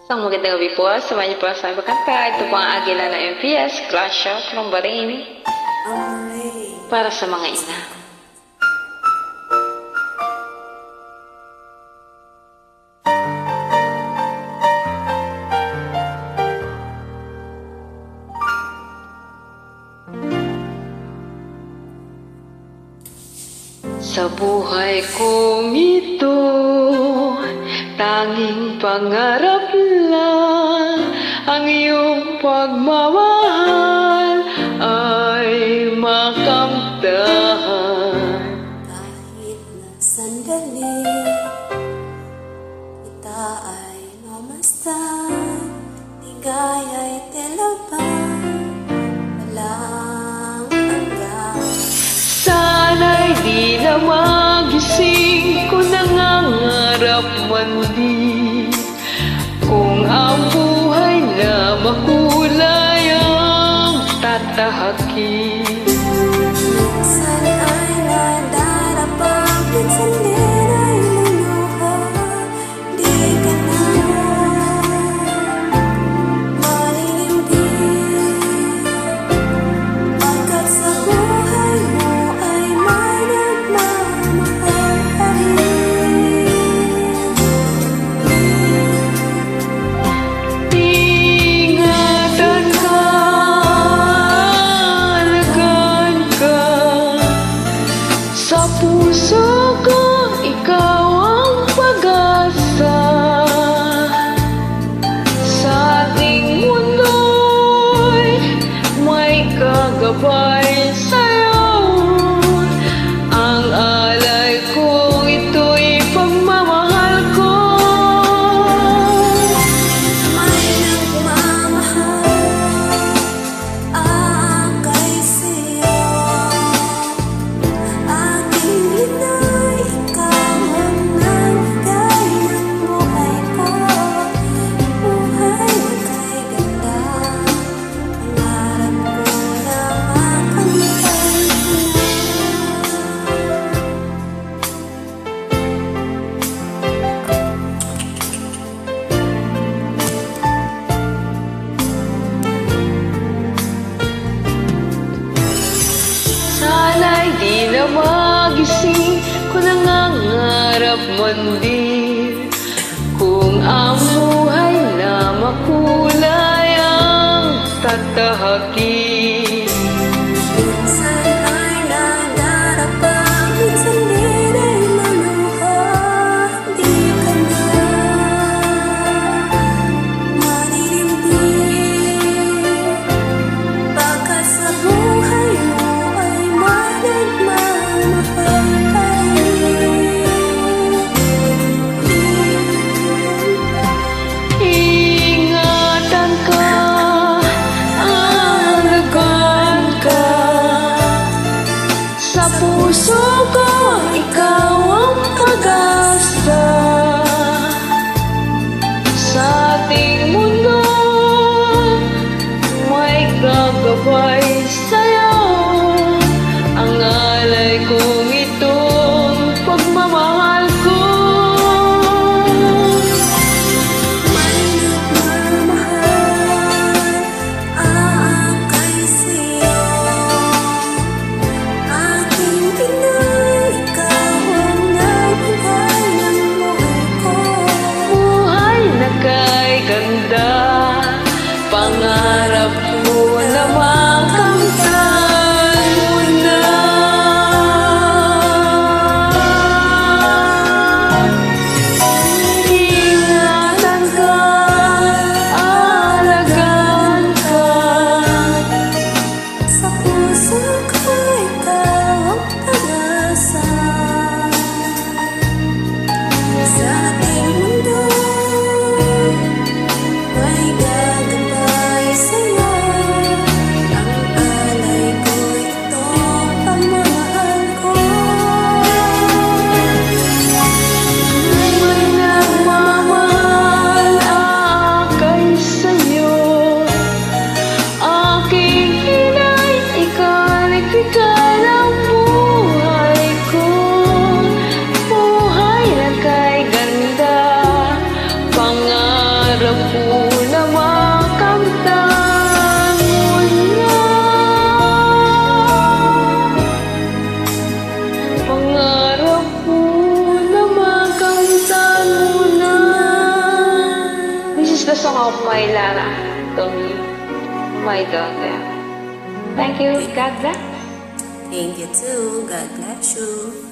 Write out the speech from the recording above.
Isang magandang gabi po. Samahan niyo po sa aming kanta. Ito po ang Agila na MPS, Clash of Lumbarin. Para sa mga ina. Sa buhay kong ito, tanging pangarap lang ang iyong pagmamahal ay makamtan. Kahit na sandali, kita ay mamasdan, ligaya'y telabang, walang hanggan. Sana'y di na magising kung nangangarap man di, kung ang buhay na makulay ang tatahakin. Minsan ay nadarapa, minsan din ay luluha, di ka na maiinggit, pagkat sa buhay mo ay may nagmamahal pa rin. Ingatan ka, alagaan ka, sa puso ko ikaw ang pag-asa. Sa ating mundo'y may kagabay sa'yo, ang alay kong ito'y pagmamahal ko. May nagmamahal akay sa'yo, aking inay, ikaw ang nagbigay ng buhay ko. Buhay na kay ganda, pangarap ko na makamtan na. Sana'y di na magising kung nangangarap man din, kung ang buhay na makulay ang tatahakin. Minsan ay nadarapa, minsan din ay maluha, di ka na maririmdik, pagkat sa buhay mo ay may nagmamahal pa rin. Ingatan ka, alagaan of my Lara to me, my daughter. Thank you. God bless. Thank you too. God bless you.